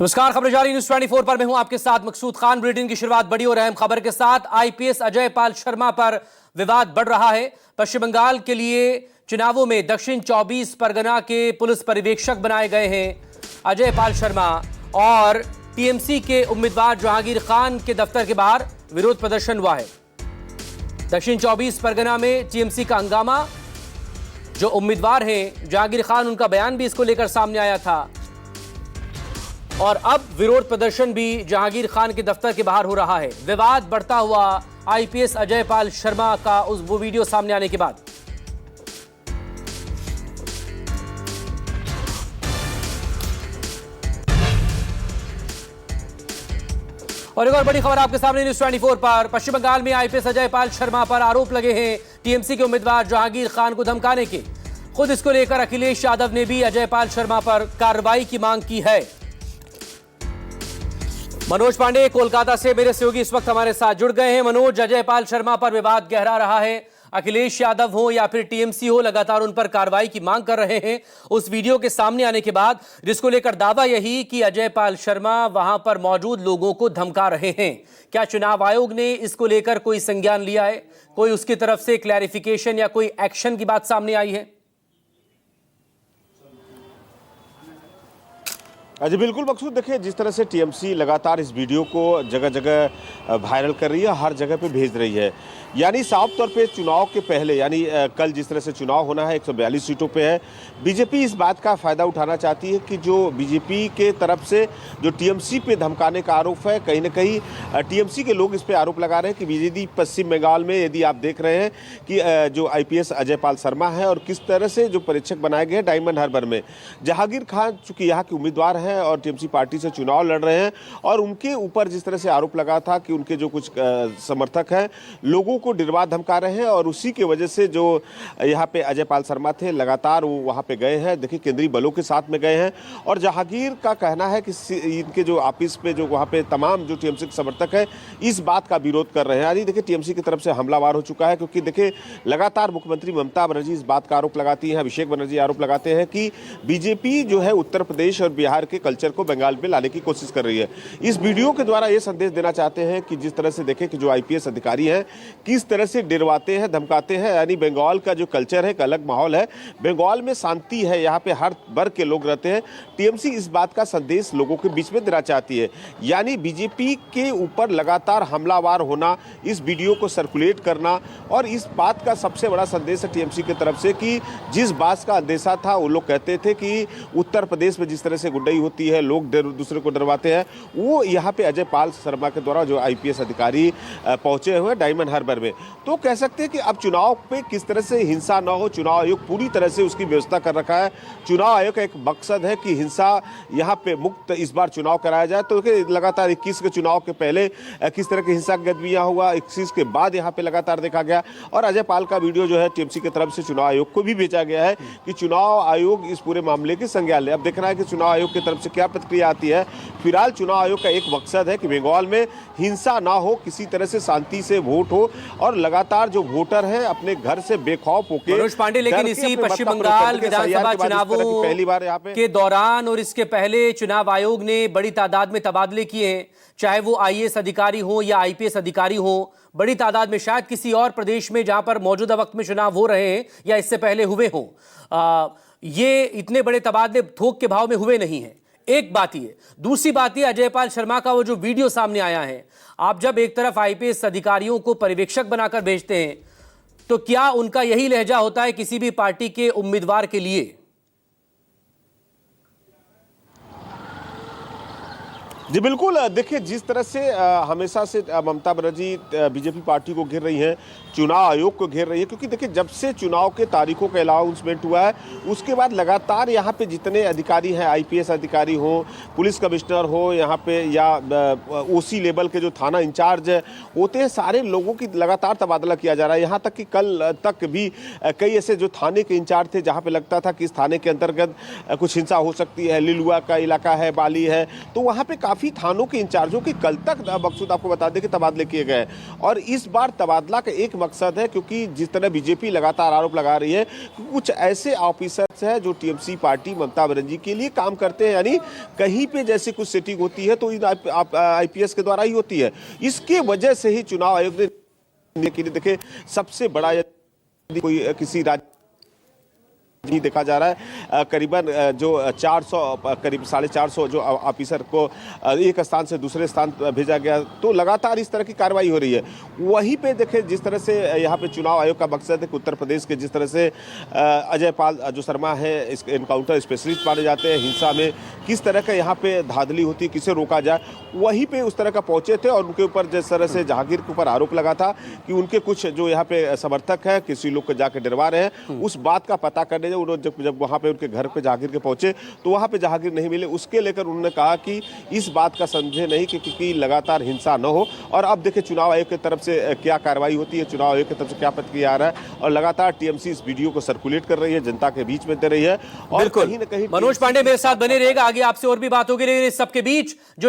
नमस्कार, खबर जारी न्यूज 24 पर मैं हूं आपके साथ मकसूद खान। बुलेटिन की शुरुआत बड़ी और अहम खबर के साथ। आईपीएस अजय पाल शर्मा पर विवाद बढ़ रहा है। पश्चिम बंगाल के लिए चुनावों में दक्षिण 24 परगना के पुलिस पर्यवेक्षक बनाए गए हैं अजय पाल शर्मा, और टीएमसी के उम्मीदवार जहांगीर खान के दफ्तर के बाहर विरोध प्रदर्शन हुआ है। दक्षिण 24 परगना में टीएमसी का हंगामा। जो उम्मीदवार हैं जहांगीर खान, उनका बयान भी इसको लेकर सामने आया था, और अब विरोध प्रदर्शन भी जहांगीर खान के दफ्तर के बाहर हो रहा है। विवाद बढ़ता हुआ आईपीएस अजय पाल शर्मा का वो वीडियो सामने आने के बाद। और एक और बड़ी खबर आपके सामने न्यूज 24 पर। पश्चिम बंगाल में आईपीएस अजय पाल शर्मा पर आरोप लगे हैं टीएमसी के उम्मीदवार जहांगीर खान को धमकाने के। खुद इसको लेकर अखिलेश यादव ने भी अजय पाल शर्मा पर कार्रवाई की मांग की है। मनोज पांडे कोलकाता से मेरे सहयोगी इस वक्त हमारे साथ जुड़ गए हैं। मनोज, अजय पाल शर्मा पर विवाद गहरा रहा है। अखिलेश यादव हो या फिर टीएमसी हो, लगातार उन पर कार्रवाई की मांग कर रहे हैं उस वीडियो के सामने आने के बाद, जिसको लेकर दावा यही कि अजय पाल शर्मा वहां पर मौजूद लोगों को धमका रहे हैं। क्या चुनाव आयोग ने इसको लेकर कोई संज्ञान लिया है? कोई उसकी तरफ से क्लैरिफिकेशन या कोई एक्शन की बात सामने आई है? जी बिल्कुल मकसूद, देखिए जिस तरह से टीएमसी लगातार इस वीडियो को जगह जगह वायरल कर रही है, हर जगह पे भेज रही है, यानी साफ तौर पे चुनाव के पहले, यानी कल जिस तरह से चुनाव होना है 142 सीटों पे है, बीजेपी इस बात का फायदा उठाना चाहती है कि जो बीजेपी के तरफ से जो टीएमसी पे धमकाने का आरोप है, कहीं ना कहीं टीएमसी के लोग इस पे आरोप लगा रहे हैं कि यदि पश्चिम बंगाल में यदि आप देख रहे हैं कि जो आईपीएस अजय पाल शर्मा है और किस तरह से जो परीक्षक बनाए गए हैं डायमंड हार्बर में, जहांगीर खान चूंकि यहाँ के उम्मीदवार हैं और टीएमसी पार्टी से चुनाव लड़ रहे हैं, और उनके ऊपर जिस तरह से आरोप लगा था कि उनके जो कुछ समर्थक हैं लोगों को डरवा धमका रहे हैं, और उसी की वजह से जो यहाँ पे अजय पाल शर्मा थे लगातार वो वहाँ पे गए हैं। देखिए केंद्रीय बलों के साथ में गए हैं, और जहांगीर का कहना है कि इनके जो ऑफिस पे जो वहाँ पे तमाम जो टीएमसी के समर्थक है इस बात का विरोध कर रहे हैं। यानी देखिए टीएमसी की तरफ से हमलावार हो चुका है, क्योंकि देखिए लगातार मुख्यमंत्री ममता बनर्जी इस बात का आरोप लगाती हैं, अभिषेक बनर्जी आरोप लगाते हैं कि बीजेपी जो है उत्तर प्रदेश और बिहार के कल्चर को बंगाल में लाने की कोशिश कर रही है। इस वीडियो के द्वारा ये संदेश देना चाहते हैं कि जिस तरह से देखें कि जो आईपीएस अधिकारी हैं किस तरह से डरवाते हैं, धमकाते हैं, यानी बंगाल का जो कल्चर है एक अलग माहौल है, बंगाल में शांति है, यहाँ पे हर वर्ग के लोग रहते हैं। टीएमसी इस बात का संदेश लोगों के बीच में देना चाहती है, यानी बीजेपी के ऊपर लगातार हमलावार होना, इस वीडियो को सर्कुलेट करना, और इस बात का सबसे बड़ा संदेश है टीएमसी की तरफ से कि जिस बात का अंदेशा था, वो लोग कहते थे कि उत्तर प्रदेश में जिस तरह से गुंडाई होती है, लोग दूसरे को डरवाते हैं, वो यहाँ पे अजय पाल शर्मा के द्वारा जो आईपीएस अधिकारी पहुंचे हुए डायमंड हार्बर में, तो कह सकते हैं कि अब चुनाव पे किस तरह से हिंसा न हो, चुनाव आयोग पूरी तरह से उसकी व्यवस्था कर रखा है। चुनाव आयोग का एक मकसद है कि हिंसा यहाँ पे मुक्त इस बार चुनाव कराया जाए। तो लगातार 21 के चुनाव के पहले किस तरह की हिंसा गतिविधियां हुआ, 21 के बाद यहाँ पे लगातार देखा गया, और अजय पाल का वीडियो जो है टीएमसी की तरफ से चुनाव आयोग को भी भेजा गया है कि चुनाव आयोग इस पूरे मामले की संज्ञान ले। अब देखना है कि चुनाव आयोग की तरफ से क्या प्रतिक्रिया आती है। फिलहाल चुनाव आयोग का एक मकसद है कि बंगाल में हिंसा ना हो, किसी तरह से शांति से वोट हो, और लगातार जो वोटर है अपने घर से बेखौफ होकर। मनोज पांडे, लेकिन इसी पश्चिम बंगाल विधानसभा चुनावों पहली बार यहाँ पे के दौरान और इसके पहले चुनाव आयोग ने बड़ी तादाद में तबादले किए हैं, चाहे वो आईएएस अधिकारी हो या आईपीएस अधिकारी हो, बड़ी तादाद में। शायद किसी और प्रदेश में जहां पर मौजूदा वक्त में चुनाव हो रहे हैं या इससे पहले हुए हों, ये इतने बड़े तबादले थोक के भाव में हुए नहीं हैं। एक बात ये, दूसरी बात ये, अजय पाल शर्मा का वो जो वीडियो सामने आया है, आप जब एक तरफ आईपीएस अधिकारियों को पर्यवेक्षक बनाकर भेजते हैं, तो क्या उनका यही लहजा होता है किसी भी पार्टी के उम्मीदवार के लिए? जी बिल्कुल, देखिए जिस तरह से हमेशा से ममता बनर्जी बीजेपी पार्टी को घेर रही हैं, चुनाव आयोग को घेर रही है, क्योंकि देखिए जब से चुनाव के तारीखों का अनाउंसमेंट हुआ है उसके बाद लगातार यहाँ पे जितने अधिकारी हैं, आईपीएस अधिकारी हो, पुलिस कमिश्नर हो यहाँ पे, या ओसी लेवल के जो थाना इंचार्ज होते हैं, सारे लोगों की लगातार तबादला किया जा रहा है। यहाँ तक कि कल तक भी कई ऐसे जो थाने के इंचार्ज थे जहाँ पे लगता था कि इस थाने के अंतर्गत कुछ हिंसा हो सकती है, लिलुआ का इलाका है, बाली है, तो वहाँ पे काफ़ी काफी थानों के इंचार्जों के कल तक मकसूद आपको बता दें कि तबादले किए गए और इस बार तबादला का एक मकसद है, क्योंकि जिस तरह बीजेपी लगातार आरोप लगा रही है कि कुछ ऐसे ऑफिसर्स हैं जो टीएमसी पार्टी ममता बनर्जी के लिए काम करते हैं, यानी कहीं पे जैसे कुछ सेटिंग होती है तो आईपीएस के द्वारा ही होती है। इसके वजह से ही चुनाव आयोग ने देखे सबसे बड़ा कोई किसी राज्य नहीं देखा जा रहा है। करीबन जो 400 करीब 450 जो ऑफिसर को एक स्थान से दूसरे स्थान भेजा गया, तो लगातार इस तरह की कार्रवाई हो रही है। वहीं पे देखें जिस तरह से यहाँ पे चुनाव आयोग का मकसद है कि उत्तर प्रदेश के जिस तरह से अजय पाल जो शर्मा है एनकाउंटर स्पेशलिस्ट माने जाते हैं, हिंसा में किस तरह का यहाँ पे धांधली होती है, किसे रोका जाए, वहीं पे उस तरह का पहुंचे थे और उनके ऊपर जिस तरह से जहांगीर के ऊपर आरोप लगा था कि उनके कुछ जो यहाँ पे समर्थक हैं किसी लोग को जाकर डरवा रहे हैं, उस बात का पता करने जब वहां पे उनके घर पे जहांगीर के पहुंचे तो वहां पे जहांगीर नहीं मिले। उसके लेकर उन्होंने कहा कि इस बात का समझे नहीं क्योंकि लगातार हिंसा न हो। और अब देखिए चुनाव आयोग की तरफ से क्या कार्रवाई होती है, चुनाव आयोग की तरफ से क्या प्रतिक्रिया आ रहा है और लगातार टीएमसी इस वीडियो को सर्कुलेट कर रही है, जनता के बीच में दे रही है। और कहीं ना कहीं मनोज पांडे मेरे साथ बने रहेगा, आगे आपसे और भी बात होगी। लेकिन इस सबके बीच जो